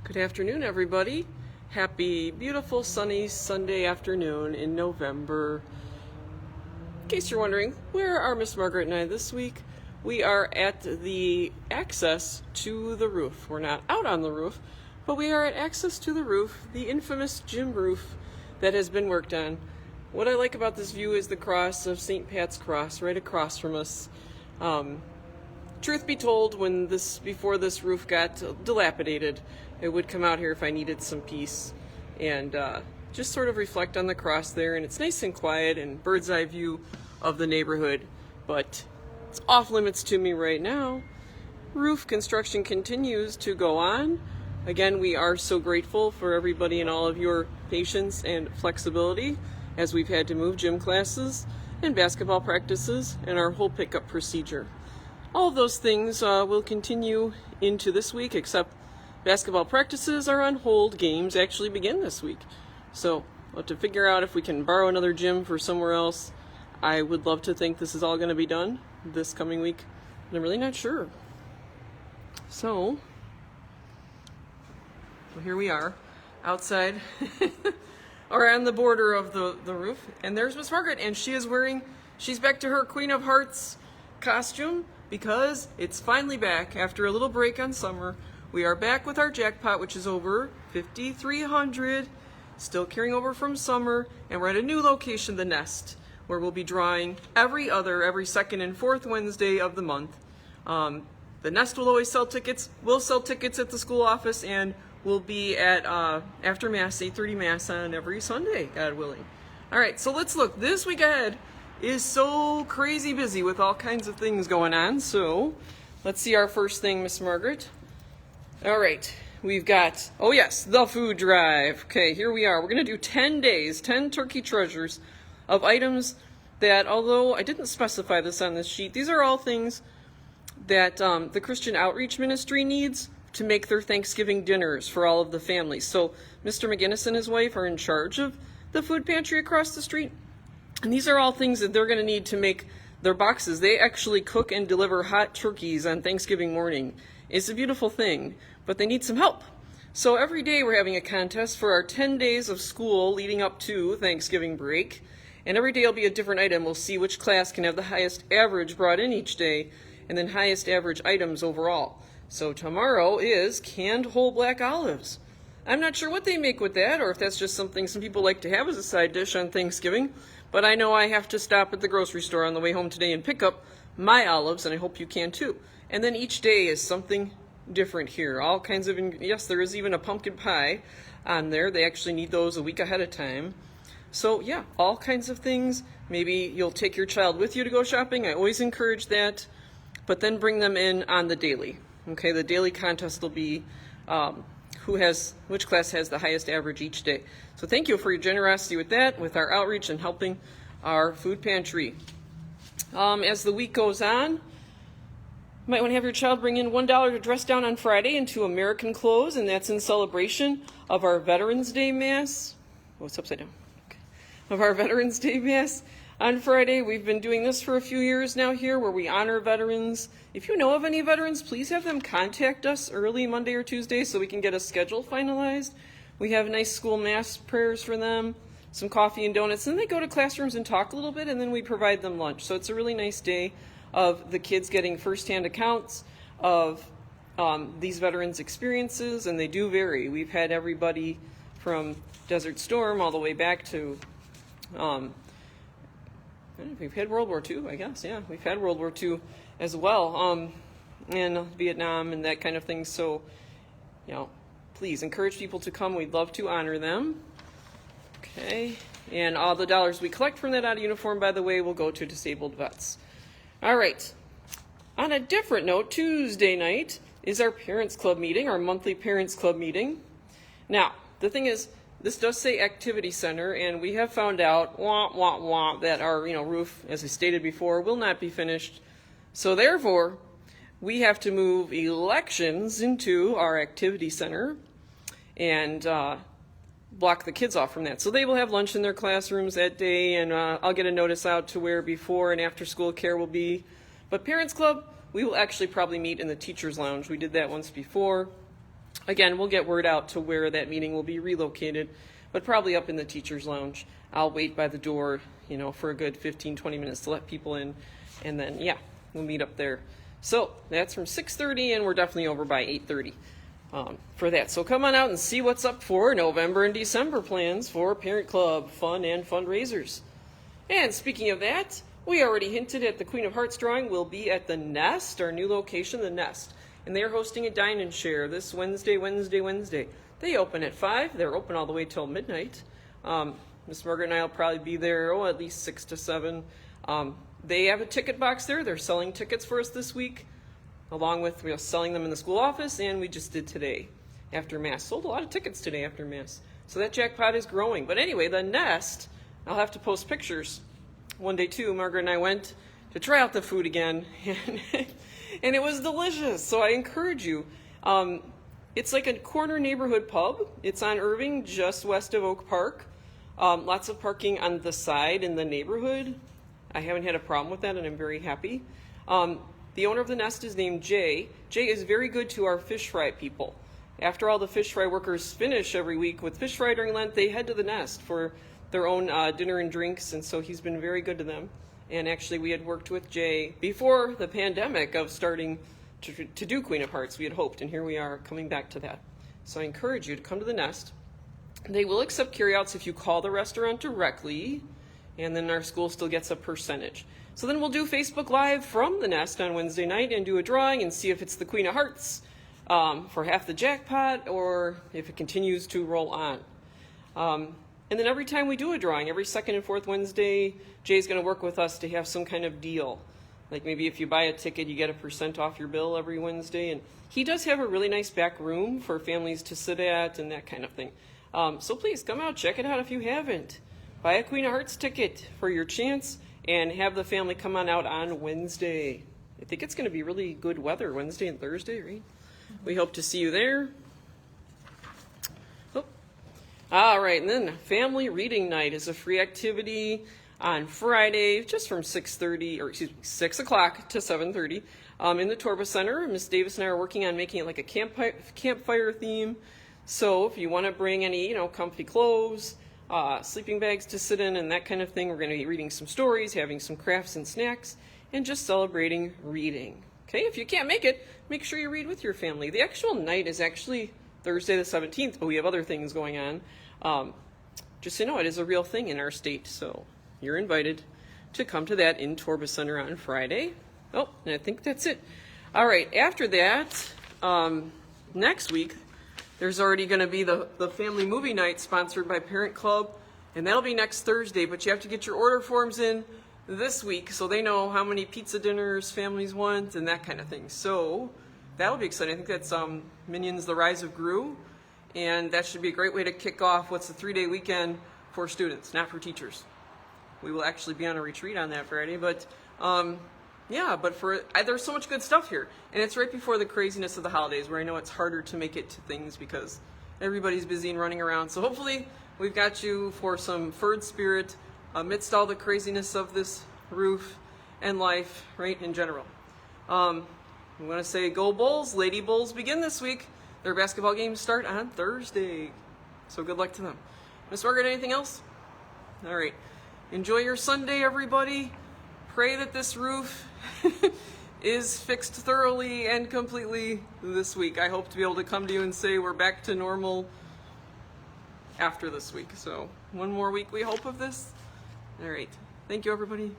Good afternoon, everybody. Happy, beautiful, sunny Sunday afternoon in November. In case you're wondering, where are Miss Margaret and I this week? We are at the access to the roof. We're not out on the roof, but we are at access to the roof, the infamous gym roof that has been worked on. What I like about this view is the cross of St. Pat's Cross right across from us. Truth be told, before this roof got dilapidated, I would come out here if I needed some peace and just sort of reflect on the cross there. And it's nice and quiet and bird's eye view of the neighborhood, but it's off limits to me right now. Roof construction continues to go on. Again, we are so grateful for everybody and all of your patience and flexibility as we've had to move gym classes and basketball practices and our whole pickup procedure. All of those things will continue into this week, except basketball practices are on hold. Games actually begin this week. So we'll have to figure out if we can borrow another gym for somewhere else. I would love to think this is all going to be done this coming week, but I'm really not sure. So here we are, outside, or on the border of the roof, and there's Miss Margaret, and she's back to her Queen of Hearts costume, because it's finally back after a little break on summer. We are back with our jackpot, which is over 5,300, still carrying over from summer, and we're at a new location, the Nest, where we'll be drawing every second and fourth Wednesday of the month. The Nest will always sell tickets. We'll sell tickets at the school office, and we'll be at after Mass, 8:30 Mass on every Sunday, God willing. All right, so let's look. This week ahead is so crazy busy with all kinds of things going on. So let's see our first thing, Miss Margaret. All right, we've got, oh yes, the food drive. Okay, here we are. We're going to do 10 days, 10 turkey treasures of items that, although I didn't specify this on this sheet, these are all things that the Christian Outreach Ministry needs to make their Thanksgiving dinners for all of the families. So Mr. McGinnis and his wife are in charge of the food pantry across the street. And these are all things that they're going to need to make their boxes. They actually cook and deliver hot turkeys on Thanksgiving morning. It's a beautiful thing, but they need some help. So every day we're having a contest for our 10 days of school leading up to Thanksgiving break. And every day will be a different item. We'll see which class can have the highest average brought in each day, and then highest average items overall. So tomorrow is canned whole black olives. I'm not sure what they make with that, or if that's just something some people like to have as a side dish on Thanksgiving. But I know I have to stop at the grocery store on the way home today and pick up my olives, and I hope you can too. And then each day is something different here. All kinds of, yes, there is even a pumpkin pie on there. They actually need those a week ahead of time. So yeah, all kinds of things. Maybe you'll take your child with you to go shopping. I always encourage that. But then bring them in on the daily. Okay, the daily contest will be which class has the highest average each day. So thank you for your generosity with that, with our outreach and helping our food pantry. As the week goes on, you might want to have your child bring in $1 to dress down on Friday into American clothes, and that's in celebration of our Veterans Day Mass. Oh, it's upside down. Okay. Of our Veterans Day Mass on Friday. We've been doing this for a few years now here, where we honor veterans. If you know of any veterans, please have them contact us early Monday or Tuesday so we can get a schedule finalized. We have nice school mass prayers for them, some coffee and donuts, and they go to classrooms and talk a little bit, and then we provide them lunch. So it's a really nice day of the kids getting firsthand accounts of these veterans' experiences, and they do vary. We've had everybody from Desert Storm all the way back to we've had World War II, I guess. Yeah, we've had World War II as well, and Vietnam and that kind of thing. So, please encourage people to come. We'd love to honor them. Okay, and all the dollars we collect from that out of uniform, by the way, will go to disabled vets. All right. On a different note, Tuesday night is our Parents Club meeting, our monthly Parents Club meeting. Now, the thing is, this does say Activity Center, and we have found out that our roof, as I stated before, will not be finished. So therefore, we have to move elections into our Activity Center and block the kids off from that. So they will have lunch in their classrooms that day, and I'll get a notice out to where before and after school care will be. But Parents Club, we will actually probably meet in the Teachers Lounge. We did that once before. Again, we'll get word out to where that meeting will be relocated, but probably up in the teacher's lounge. I'll wait by the door, for a good 15, 20 minutes to let people in, and then, we'll meet up there. So that's from 6:30, and we're definitely over by 8:30 for that. So come on out and see what's up for November and December plans for Parent Club fun and fundraisers. And speaking of that, we already hinted at the Queen of Hearts drawing will be at the Nest, our new location, the Nest. And they are hosting a dine and share this Wednesday. They open at 5. They're open all the way till midnight. Miss Margaret and I will probably be there, at least 6 to 7. They have a ticket box there. They're selling tickets for us this week, along with selling them in the school office, and we just did today after Mass. Sold a lot of tickets today after Mass. So that jackpot is growing. But anyway, the Nest, I'll have to post pictures. One day, too, Margaret and I went to try out the food again, and it was delicious. So I encourage you. It's like a corner neighborhood pub. It's on Irving, just west of Oak Park. Lots of parking on the side in the neighborhood. I haven't had a problem with that, and I'm very happy. The owner of the Nest is named Jay. Jay is very good to our fish fry people. After all the fish fry workers finish every week with fish fry during Lent, they head to the Nest for their own dinner and drinks, and so he's been very good to them. And actually, we had worked with Jay before the pandemic of starting to do Queen of Hearts. We had hoped, and here we are coming back to that. So I encourage you to come to the Nest. They will accept carryouts if you call the restaurant directly, and then our school still gets a percentage. So then we'll do Facebook Live from the Nest on Wednesday night and do a drawing and see if it's the Queen of Hearts for half the jackpot or if it continues to roll on. And then every time we do a drawing, every second and fourth Wednesday, Jay's going to work with us to have some kind of deal. Like maybe if you buy a ticket, you get a % off your bill every Wednesday. And he does have a really nice back room for families to sit at and that kind of thing. So please come out, check it out if you haven't. Buy a Queen of Hearts ticket for your chance and have the family come on out on Wednesday. I think it's going to be really good weather Wednesday and Thursday, right? We hope to see you there. All right, and then family reading night is a free activity on Friday, just from 6 o'clock to 7:30 in the Torba Center. Miss Davis and I are working on making it like a campfire theme. So if you want to bring any, comfy clothes, sleeping bags to sit in and that kind of thing, we're going to be reading some stories, having some crafts and snacks, and just celebrating reading. Okay, if you can't make it, make sure you read with your family. The actual night is actually Thursday the 17th, but we have other things going on. Just so you know, it is a real thing in our state, so you're invited to come to that in Torba Center on Friday. Oh, and I think that's it. All right, after that, next week, there's already going to be the family movie night sponsored by Parent Club, and that'll be next Thursday, but you have to get your order forms in this week so they know how many pizza dinners families want and that kind of thing. So that'll be exciting. I think that's Minions: The Rise of Gru, and that should be a great way to kick off what's a 3-day weekend for students, not for teachers. We will actually be on a retreat on that Friday, but there's so much good stuff here, and it's right before the craziness of the holidays where I know it's harder to make it to things because everybody's busy and running around. So hopefully we've got you for some Ferd spirit amidst all the craziness of this roof and life, right, in general. I'm going to say go Bulls. Lady Bulls begin this week. Their basketball games start on Thursday. So good luck to them. Miss Margaret, anything else? All right. Enjoy your Sunday, everybody. Pray that this roof is fixed thoroughly and completely this week. I hope to be able to come to you and say we're back to normal after this week. So one more week we hope of this. All right. Thank you, everybody.